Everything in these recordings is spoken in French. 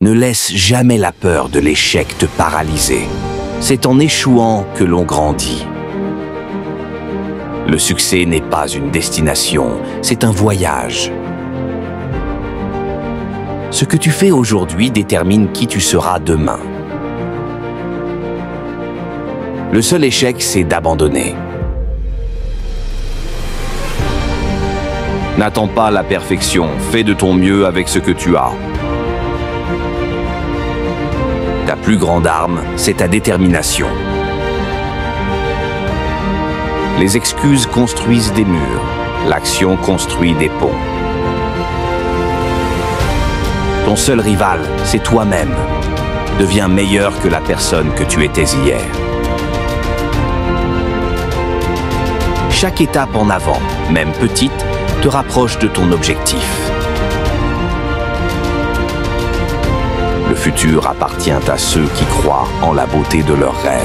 Ne laisse jamais la peur de l'échec te paralyser. C'est en échouant que l'on grandit. Le succès n'est pas une destination, c'est un voyage. Ce que tu fais aujourd'hui détermine qui tu seras demain. Le seul échec, c'est d'abandonner. N'attends pas la perfection, fais de ton mieux avec ce que tu as. Ta plus grande arme, c'est ta détermination. Les excuses construisent des murs, l'action construit des ponts. Ton seul rival, c'est toi-même. Deviens meilleur que la personne que tu étais hier. Chaque étape en avant, même petite, te rapproche de ton objectif. Le futur appartient à ceux qui croient en la beauté de leurs rêves.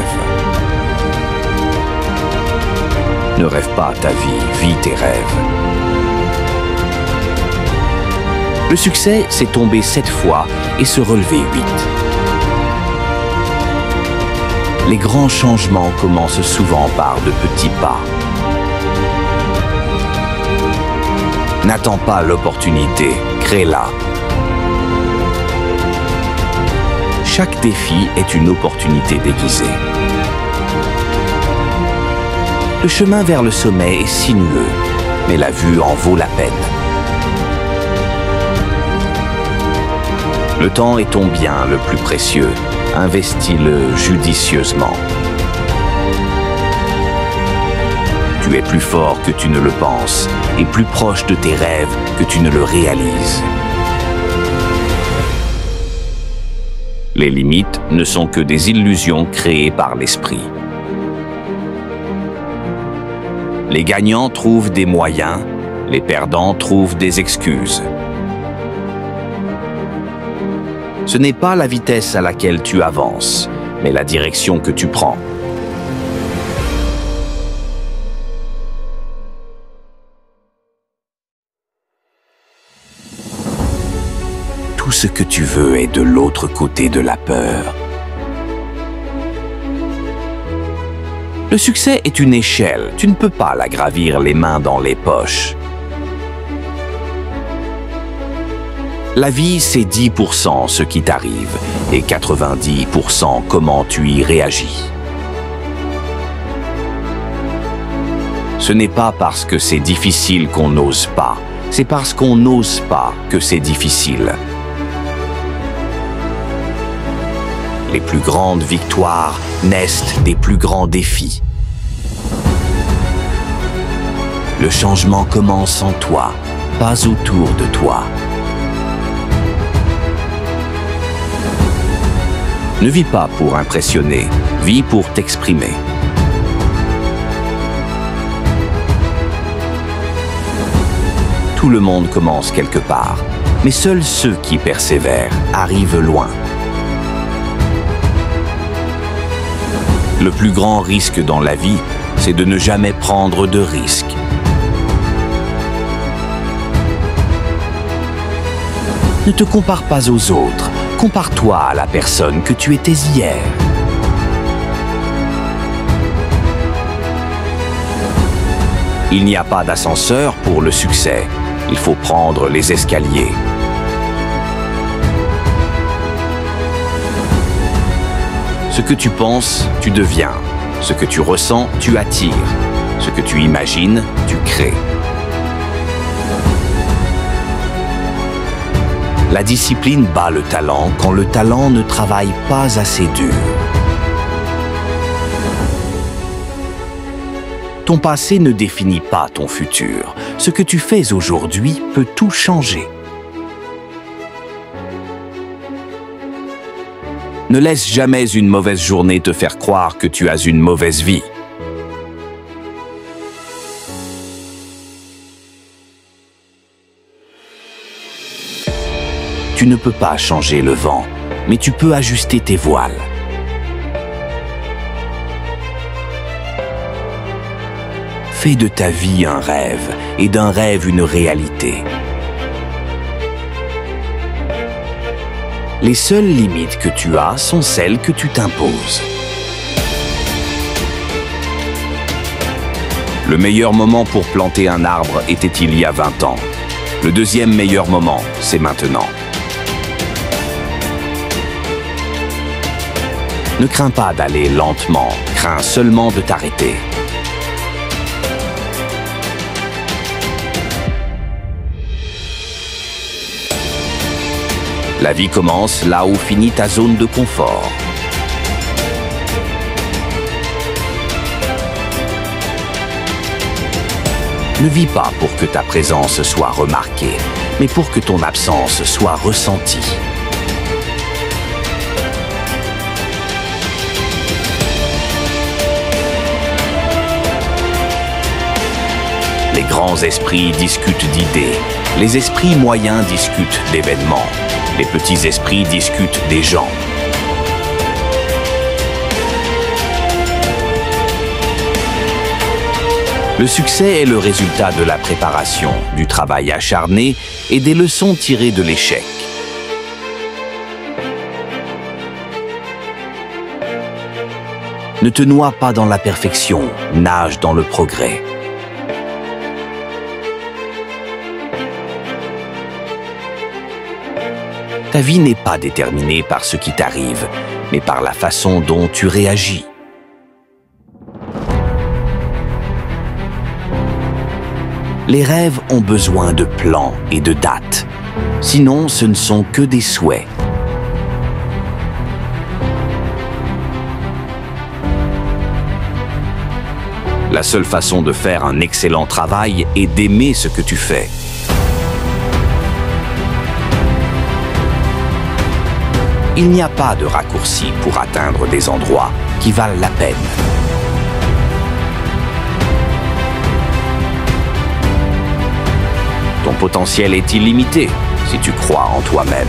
Ne rêve pas ta vie, vis tes rêves. Le succès, c'est tomber 7 fois et se relever 8. Les grands changements commencent souvent par de petits pas. N'attends pas l'opportunité, crée-la. Chaque défi est une opportunité déguisée. Le chemin vers le sommet est sinueux, mais la vue en vaut la peine. Le temps est ton bien le plus précieux. Investis-le judicieusement. Tu es plus fort que tu ne le penses et plus proche de tes rêves que tu ne le réalises. Les limites ne sont que des illusions créées par l'esprit. Les gagnants trouvent des moyens, les perdants trouvent des excuses. Ce n'est pas la vitesse à laquelle tu avances, mais la direction que tu prends. Tout ce que tu veux est de l'autre côté de la peur. Le succès est une échelle, tu ne peux pas la gravir les mains dans les poches. La vie, c'est 10% ce qui t'arrive et 90% comment tu y réagis. Ce n'est pas parce que c'est difficile qu'on n'ose pas, c'est parce qu'on n'ose pas que c'est difficile. Les plus grandes victoires naissent des plus grands défis. Le changement commence en toi, pas autour de toi. Ne vis pas pour impressionner, vis pour t'exprimer. Tout le monde commence quelque part, mais seuls ceux qui persévèrent arrivent loin. Le plus grand risque dans la vie, c'est de ne jamais prendre de risques. Ne te compare pas aux autres, compare-toi à la personne que tu étais hier. Il n'y a pas d'ascenseur pour le succès, il faut prendre les escaliers. Ce que tu penses, tu deviens. Ce que tu ressens, tu attires. Ce que tu imagines, tu crées. La discipline bat le talent quand le talent ne travaille pas assez dur. Ton passé ne définit pas ton futur. Ce que tu fais aujourd'hui peut tout changer. Ne laisse jamais une mauvaise journée te faire croire que tu as une mauvaise vie. Tu ne peux pas changer le vent, mais tu peux ajuster tes voiles. Fais de ta vie un rêve et d'un rêve une réalité. Les seules limites que tu as sont celles que tu t'imposes. Le meilleur moment pour planter un arbre était il y a 20 ans. Le deuxième meilleur moment, c'est maintenant. Ne crains pas d'aller lentement, crains seulement de t'arrêter. La vie commence là où finit ta zone de confort. Ne vis pas pour que ta présence soit remarquée, mais pour que ton absence soit ressentie. Les grands esprits discutent d'idées, les esprits moyens discutent d'événements, les petits esprits discutent des gens. Le succès est le résultat de la préparation, du travail acharné et des leçons tirées de l'échec. Ne te noie pas dans la perfection, nage dans le progrès. Ta vie n'est pas déterminée par ce qui t'arrive, mais par la façon dont tu réagis. Les rêves ont besoin de plans et de dates. Sinon, ce ne sont que des souhaits. La seule façon de faire un excellent travail est d'aimer ce que tu fais. Il n'y a pas de raccourci pour atteindre des endroits qui valent la peine. Ton potentiel est illimité si tu crois en toi-même.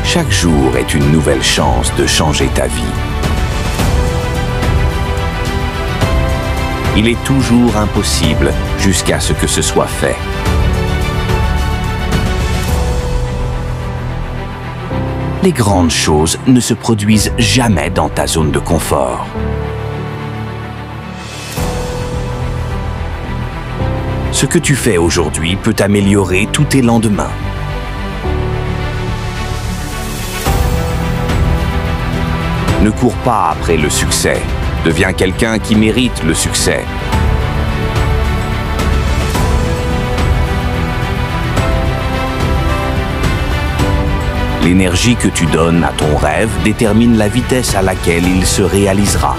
Chaque jour est une nouvelle chance de changer ta vie. Il est toujours impossible jusqu'à ce que ce soit fait. Les grandes choses ne se produisent jamais dans ta zone de confort. Ce que tu fais aujourd'hui peut améliorer tous tes lendemains. Ne cours pas après le succès. Deviens quelqu'un qui mérite le succès. L'énergie que tu donnes à ton rêve détermine la vitesse à laquelle il se réalisera.